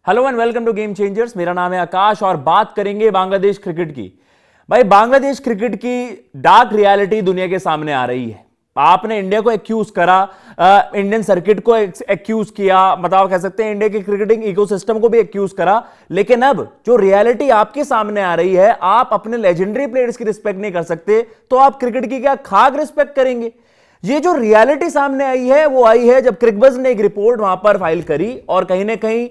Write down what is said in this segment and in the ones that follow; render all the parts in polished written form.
Hello and welcome to game changers. मेरा नाम है आकाश और बात करेंगे बांग्लादेश क्रिकेट की। भाई बांग्लादेश क्रिकेट की डार्क रियलिटी दुनिया के सामने आ रही है। आपने इंडिया को एक्यूज करा, इंडियन सर्किट को एक्यूज किया, मतलब आप कह सकते हैं इंडिया के क्रिकेटिंग इकोसिस्टम को भी एक्यूज करा। लेकिन अब जो रियलिटी आपके सामने आ रही है, आप अपने लेजेंडरी प्लेयर्स की रिस्पेक्ट नहीं कर सकते, तो आप क्रिकेट की क्या खाक रिस्पेक्ट करेंगे? ये जो रियलिटी सामने आई है वो आई है जब क्रिकबज़ ने एक रिपोर्ट वहां पर फाइल करी और कहीं ना कहीं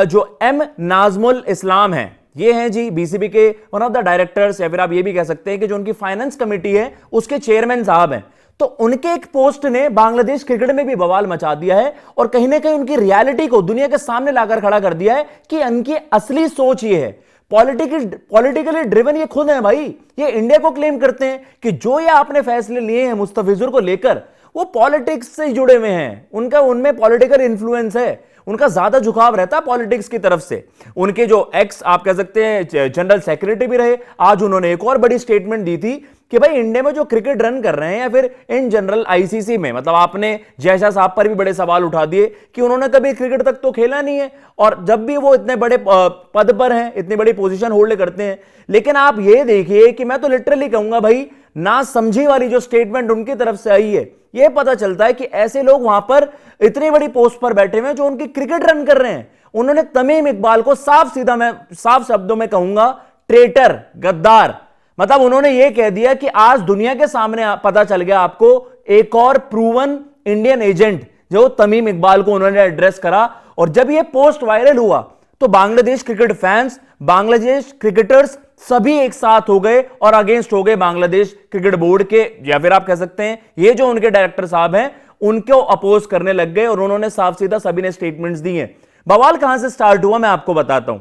जो एम नाजमुल इस्लाम है, ये हैं जी बीसीबी के वन ऑफ द डायरेक्टर्स, या फिर आप ये भी कह सकते हैं कि जो उनकी फाइनेंस कमेटी है उसके चेयरमैन साहब हैं। तो उनके एक पोस्ट ने बांग्लादेश क्रिकेट में भी बवाल मचा दिया है और कहीं ना कहीं उनकी रियलिटी को दुनिया के सामने लाकर खड़ा कर दिया है कि उनकी असली सोच ये है। पॉलिटिकली ड्रिवन ये खुद है भाई। ये इंडिया को क्लेम करते हैं कि जो ये आपने फैसले लिए हैं मुस्तफिजुर को लेकर, वो पॉलिटिक्स से जुड़े हुए हैं, उनका उनमें पॉलिटिकल इन्फ्लुएंस है, उनका ज्यादा झुकाव रहता है पॉलिटिक्स की तरफ से। उनके जो एक्स आप कह सकते हैं जनरल सेक्रेटरी भी रहे, आज उन्होंने एक और बड़ी स्टेटमेंट दी थी कि भाई इंडिया में जो क्रिकेट रन कर रहे हैं या फिर इन जनरल आईसीसी में, मतलब आपने जयशाह साहब पर भी बड़े सवाल उठा दिए कि उन्होंने कभी क्रिकेट तक तो खेला नहीं है, और जब भी वो इतने बड़े पद पर हैं, इतनी बड़ी पोजीशन होल्ड करते हैं। लेकिन आप ये देखिए कि मैं तो लिटरली कहूंगा भाई, ना समझी वाली जो स्टेटमेंट उनकी तरफ से आई है, यह पता चलता है कि ऐसे लोग वहां पर इतनी बड़ी पोस्ट पर बैठे हुए हैं जो उनकी क्रिकेट रन कर रहे हैं। उन्होंने तमीम इकबाल को साफ सीधा, मैं साफ शब्दों में कहूंगा, ट्रेटर, गद्दार, मतलब उन्होंने यह कह दिया कि आज दुनिया के सामने पता चल गया आपको एक और प्रूवन इंडियन एजेंट, जो तमीम इकबाल को उन्होंने एड्रेस करा। और जब यह पोस्ट वायरल हुआ तो Bangladesh cricket fans, Bangladesh cricketers सभी एक साथ हो गए और अगेंस्ट हो गए बांग्लादेश क्रिकेट बोर्ड के, या फिर आप कह सकते हैं ये जो उनके डायरेक्टर साहब हैं उनको अपोज करने लग गए। और उन्होंने साफ सीधा सभी ने स्टेटमेंट्स दी हैं। बवाल कहां से स्टार्ट हुआ मैं आपको बताता हूं।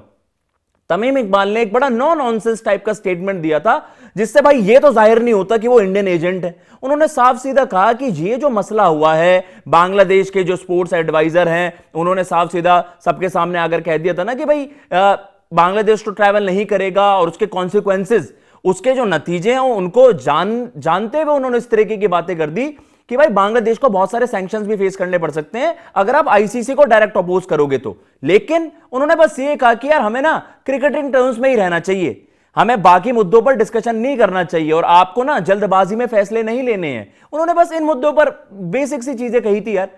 तमीम इकबाल ने एक बड़ा नो नॉनसेंस टाइप का स्टेटमेंट दिया था, जिससे भाई ये तो जाहिर नहीं होता कि वो इंडियन एजेंट है। उन्होंने साफ सीधा कहा कि ये जो मसला हुआ है, बांग्लादेश के जो स्पोर्ट्स एडवाइजर हैं उन्होंने साफ सीधा सबके सामने आकर कह दिया था ना कि भाई बांग्लादेश तो ट्रैवल नहीं करेगा और उसके कॉन्सिक्वेंसेस, उसके जो नतीजे हैं उनको जानते हुए उन्होंने इस तरीके की बातें कर दी कि भाई बांग्लादेश को बहुत सारे सैंक्शंस भी फेस करने पड़ सकते हैं अगर आप आईसीसी को डायरेक्ट अपोज करोगे तो। लेकिन उन्होंने बस ये कहा कि यार हमें ना क्रिकेटिंग टर्म्स में ही रहना चाहिए, हमें बाकी मुद्दों पर डिस्कशन नहीं करना चाहिए और आपको ना जल्दबाजी में फैसले नहीं लेने हैं। उन्होंने बस इन मुद्दों पर बेसिक सी चीजें कही थी। यार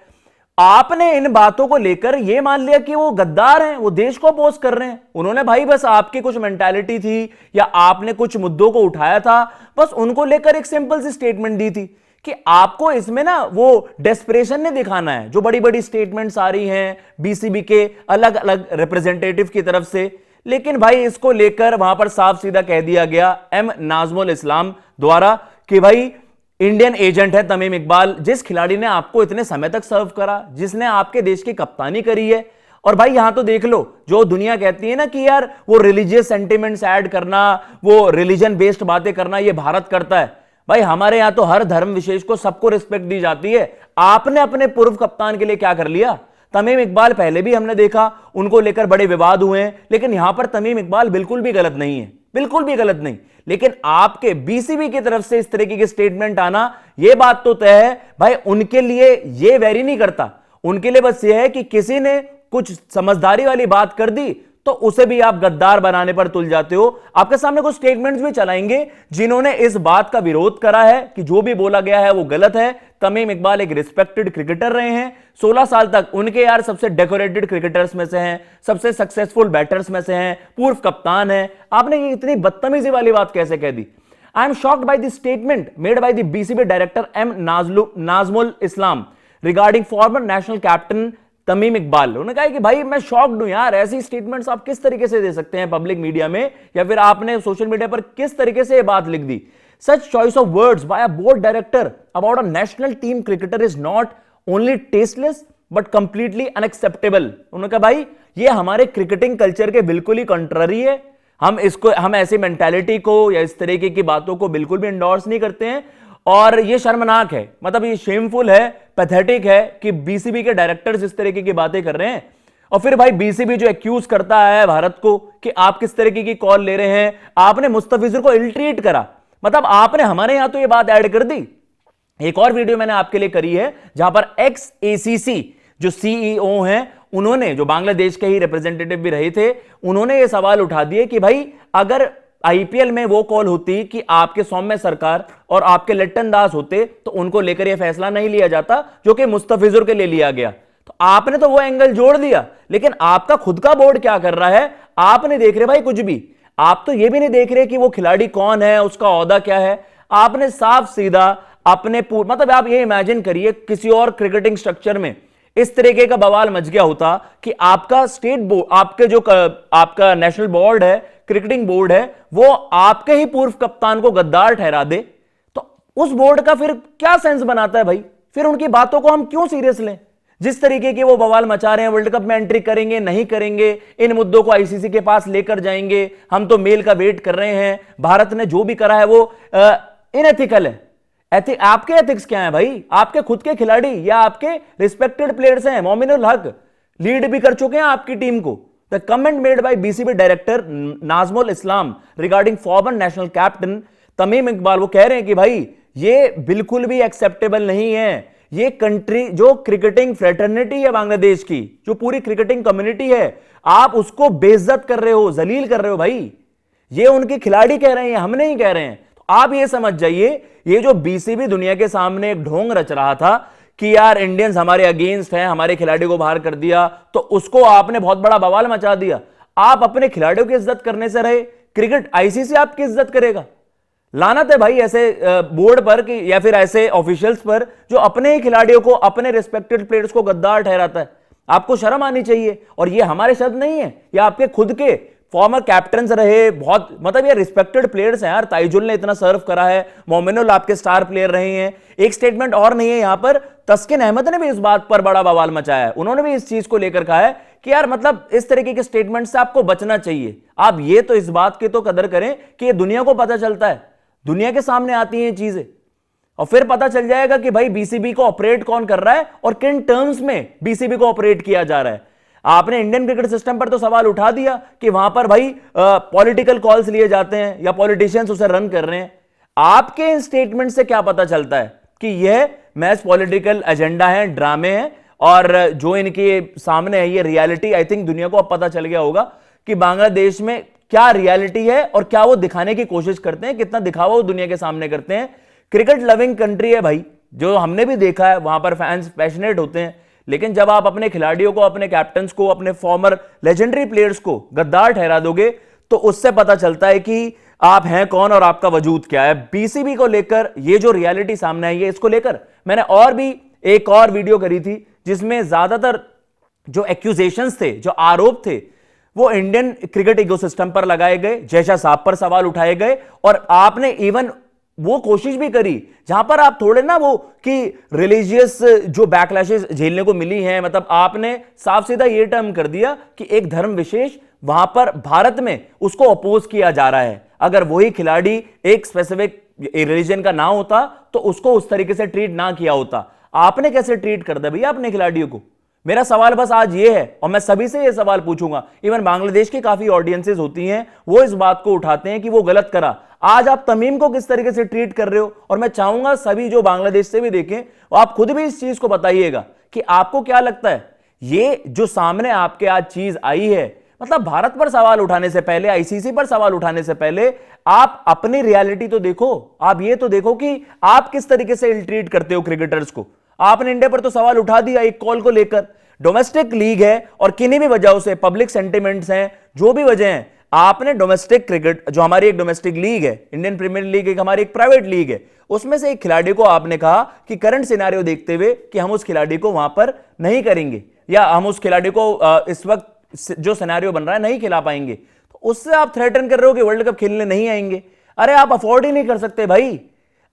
आपने इन बातों को लेकर यह मान लिया कि वो गद्दार हैं, वो देश को अपोज कर रहे हैं। उन्होंने भाई बस आपकी कुछ मेंटालिटी थी या आपने कुछ मुद्दों को उठाया था, बस उनको लेकर एक सिंपल सी स्टेटमेंट दी थी कि आपको इसमें ना वो डेस्परेशन नहीं दिखाना है। जो बड़ी बड़ी स्टेटमेंट्स आ रही हैं बीसीबी के अलग अलग रिप्रेजेंटेटिव की तरफ से, लेकिन भाई इसको लेकर वहां पर साफ सीधा कह दिया गया एम नाजमुल इस्लाम द्वारा कि भाई इंडियन एजेंट है तमीम इकबाल, जिस खिलाड़ी ने आपको इतने समय तक सर्व करा, जिसने आपके देश की कप्तानी करी है। और भाई यहां तो देख लो, जो दुनिया कहती है ना कि यार वो रिलीजियस सेंटिमेंट्स ऐड करना, वो रिलीजन बेस्ड बातें करना, ये भारत करता है। भाई हमारे यहां तो हर धर्म विशेष को सबको रिस्पेक्ट दी जाती है। आपने अपने पूर्व कप्तान के लिए क्या कर लिया? तमीम इकबाल पहले भी हमने देखा, उनको लेकर बड़े विवाद हुए हैं, लेकिन यहां पर तमीम इकबाल बिल्कुल भी गलत नहीं है, बिल्कुल भी गलत नहीं। लेकिन आपके बीसीबी की तरफ से इस तरीके की स्टेटमेंट आना, यह बात तो तय है भाई उनके लिए ये वेरी नहीं करता। उनके लिए बस यह है कि किसी ने कुछ समझदारी वाली बात कर दी तो उसे भी आप गद्दार बनाने पर तुल जाते हो। आपके सामने कुछ स्टेटमेंट्स भी चलाएंगे जिन्होंने इस बात का विरोध करा है कि जो भी बोला गया है वो गलत है। तमीम इकबाल एक रिस्पेक्टेड क्रिकेटर रहे हैं, 16 साल तक उनके यार सबसे डेकोरेटेड क्रिकेटर्स में से हैं, सबसे सक्सेसफुल बैटर्स में से हैं, पूर्व कप्तान हैं। आपने ये इतनी बदतमीजी वाली बात कैसे कह दी? I am shocked by the statement made by the BCB director M Nazmul Islam regarding former national captain Tamim Iqbal. उन्होंने कहा कि भाई मैं शॉक्ड हूं यार, ऐसी स्टेटमेंट्स आप किस तरीके से दे सकते हैं पब्लिक मीडिया में, या फिर आपने सोशल मीडिया पर किस तरीके से ये बात लिख दी? Such choice of words by a board director about a national team cricketer is not only tasteless but completely unacceptable. उन्होंने कहा भाई ये हमारे क्रिकेटिंग कल्चर के बिल्कुल ही कंट्ररी है। हम ऐसी मेंटालिटी को या इस तरीके की बातों को बिल्कुल भी इंडोर्स नहीं करते हैं और ये शर्मनाक है, मतलब ये शेमफुल है, पैथेटिक है कि बीसीबी के डायरेक्टर्स इस तरीके की बातें कर रहे हैं। और फिर भाई बीसीबी जो एक्यूज करता है भारत को कि आप किस तरीके की कॉल ले रहे हैं, आपने मुस्तफिजुर को इल ट्रीट करा, मतलब आपने हमारे यहां तो ये बात ऐड कर दी। एक और वीडियो मैंने आपके लिए करी है जहां पर एक्स एसीसी जो सीईओ हैं उन्होंने, जो बांग्लादेश के ही रिप्रेजेंटेटिव भी रहे थे, उन्होंने ये सवाल उठा दिए कि भाई अगर आईपीएल में वो कॉल होती कि आपके सौम्य सरकार और आपके लिट्टन दास होते तो उनको लेकर यह फैसला नहीं लिया जाता जो कि मुस्तफिजुर के लिए लिया गया। तो आपने तो वो एंगल जोड़ दिया, लेकिन आपका खुद का बोर्ड क्या कर रहा है? आप नहीं देख रहे भाई कुछ भी। आप तो ये भी नहीं देख रहे कि वो खिलाड़ी कौन है, उसका ओहदा क्या है। आपने साफ सीधा अपने मतलब आप ये इमेजिन करिए किसी और क्रिकेटिंग स्ट्रक्चर में इस तरीके का बवाल मच गया होता कि आपका स्टेट बोर्ड, आपके जो आपका नेशनल बोर्ड है, क्रिकेटिंग बोर्ड है, वो आपके ही पूर्व कप्तान को गद्दार ठहरा दे, तो उस बोर्ड का फिर क्या सेंस बनाता है भाई? फिर उनकी बातों को हम क्यों सीरियस लें? जिस तरीके के वो बवाल मचा रहे हैं, वर्ल्ड कप में एंट्री करेंगे नहीं करेंगे, इन मुद्दों को आईसीसी के पास लेकर जाएंगे, हम तो मेल का वेट कर रहे हैं, भारत ने जो भी करा है वो इनएथिकल है। आपके एथिक्स क्या है भाई? आपके खुद के खिलाड़ी या आपके रिस्पेक्टेड प्लेयर्स हैं, मोमिनुल हक लीड भी कर चुके हैं आपकी टीम को। The comment made by BCB director Nazmul Islam regarding former national captain Tamim Iqbal, वो कह रहे हैं कि भाई ये बिल्कुल भी एक्सेप्टेबल नहीं है। ये कंट्री, जो क्रिकेटिंग फ्रेटर्निटी है बांग्लादेश की, जो पूरी क्रिकेटिंग कम्युनिटी है, आप उसको बेइज्जत कर रहे हो, जलील कर रहे हो भाई। ये उनके खिलाड़ी कह रहे हैं, हम नहीं कह रहे हैं। तो आप ये समझ जाइए, ये जो बीसीबी दुनिया के सामने एक ढोंग रच रहा था कि यार इंडियंस हमारे अगेंस्ट हैं, हमारे खिलाड़ी को बाहर कर दिया, तो उसको आपने बहुत बड़ा बवाल मचा दिया। आप अपने खिलाड़ियों की इज्जत करने से रहे, क्रिकेट आईसीसी आपकी इज्जत करेगा? लानत है भाई ऐसे बोर्ड पर कि या फिर ऐसे ऑफिशियल्स पर जो अपने ही खिलाड़ियों को, अपने रिस्पेक्टेड प्लेयर्स को गद्दार ठहराता है। आपको शर्म आनी चाहिए। और ये हमारे शब्द नहीं है, ये आपके खुद के फॉर्मर कैप्टन रहे, बहुत मतलब ये रिस्पेक्टेड प्लेयर्स हैं यार। ताइजुल ने इतना सर्व करा है, मोमिनुल आपके स्टार प्लेयर रहे हैं। एक स्टेटमेंट और नहीं है यहां पर, तस्किन अहमद ने भी इस बात पर बड़ा बवाल मचाया है। उन्होंने भी इस चीज को लेकर कहा है कि यार मतलब इस तरीके के स्टेटमेंट से आपको बचना चाहिए। आप ये तो इस बात की तो कदर करें कि ये दुनिया को पता चलता है, दुनिया के सामने आती हैं ये चीजें, और फिर पता चल जाएगा कि भाई बीसीबी को ऑपरेट कौन कर रहा है और किन टर्म्स में बीसीबी को ऑपरेट किया जा रहा है। आपने इंडियन क्रिकेट सिस्टम पर तो सवाल उठा दिया कि वहां पर भाई पॉलिटिकल कॉल्स लिए जाते हैं या पॉलिटिशियंस उसे रन कर रहे हैं। आपके इन स्टेटमेंट से क्या पता चलता है कि यह मैच पॉलिटिकल एजेंडा है, ड्रामे हैं, और जो इनके सामने है ये रियलिटी। आई थिंक दुनिया को अब पता चल गया होगा कि बांग्लादेश में क्या रियलिटी है और क्या वो दिखाने की कोशिश करते हैं, कितना दिखावा वो दुनिया के सामने करते हैं। क्रिकेट लविंग कंट्री है भाई, जो हमने भी देखा है, वहां पर फैंस पैशनेट होते हैं, लेकिन जब आप अपने खिलाड़ियों को, अपने कैप्टन्स को, अपने फॉर्मर लेजेंडरी प्लेयर्स को गद्दार ठहरा दोगे तो उससे पता चलता है कि आप हैं कौन और आपका वजूद क्या है। बीसीबी को लेकर ये जो रियलिटी सामने आई है, इसको लेकर मैंने और भी एक और वीडियो करी थी जिसमें ज्यादातर जो एक्यूजेशंस थे, जो आरोप थे, वो इंडियन क्रिकेट इकोसिस्टम पर लगाए गए, जयशाह साहब पर सवाल उठाए गए, और आपने इवन वो कोशिश भी करी जहां पर आप थोड़े ना वो कि रिलीजियस जो बैकलैशेस झेलने को मिली हैं, मतलब आपने साफ सीधा ये टर्म कर दिया कि एक धर्म विशेष वहां पर भारत में उसको अपोज किया जा रहा है। अगर वही खिलाड़ी एक स्पेसिफिक रिलीजन का ना होता तो उसको उस तरीके से ट्रीट ना किया होता। आपने कैसे ट्रीट कर दिया भैया अपने खिलाड़ियों को? मेरा सवाल बस आज ये है, और मैं सभी से ये सवाल पूछूंगा, इवन बांग्लादेश की काफी ऑडियंसेस होती हैं, वो इस बात को उठाते हैं कि वो गलत करा। आज आप तमीम को किस तरीके से ट्रीट कर रहे हो? और मैं चाहूंगा सभी जो बांग्लादेश से भी देखें, आप खुद भी इस चीज को बताइएगा कि आपको क्या लगता है। ये जो सामने आपके आज चीज आई है, मतलब भारत पर सवाल उठाने से पहले, आईसीसी पर सवाल उठाने से पहले आप अपनी रियलिटी तो देखो। आप ये तो देखो कि आप किस तरीके से इल ट्रीट करते हो क्रिकेटर्स को। आपने इंडिया पर तो सवाल उठा दिया एक कॉल को लेकर। डोमेस्टिक लीग है और किन्हीं भी वजहों से पब्लिक सेंटिमेंट्स हैं, जो भी वजह हैं, आपने डोमेस्टिक क्रिकेट, जो हमारी एक डोमेस्टिक लीग है, इंडियन प्रीमियर लीग एक हमारी एक प्राइवेट लीग है, उसमें से एक खिलाड़ी को आपने कहा कि करंट सिनेरियो देखते हुए कि हम उस खिलाड़ी को वहां पर नहीं करेंगे, या हम उस खिलाड़ी को इस वक्त जो सिनेरियो बन रहा है नहीं खिला पाएंगे। तो उससे आप थ्रेटन कर रहे हो कि वर्ल्ड कप खेलने नहीं आएंगे। अरे आप अफोर्ड ही नहीं कर सकते भाई,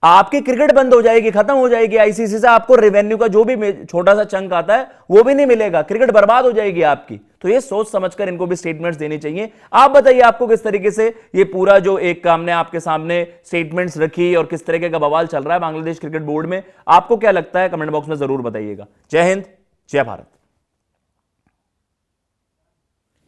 आपकी क्रिकेट बंद हो जाएगी, खत्म हो जाएगी। आईसीसी से आपको रेवेन्यू का जो भी छोटा सा चंक आता है वो भी नहीं मिलेगा, क्रिकेट बर्बाद हो जाएगी आपकी। तो ये सोच समझकर इनको भी स्टेटमेंट्स देनी चाहिए। आप बताइए आपको किस तरीके से ये पूरा जो एक हमने आपके सामने स्टेटमेंट्स रखी और किस तरीके का बवाल चल रहा है बांग्लादेश क्रिकेट बोर्ड में, आपको क्या लगता है? कमेंट बॉक्स में जरूर बताइएगा। जय हिंद, जय भारत।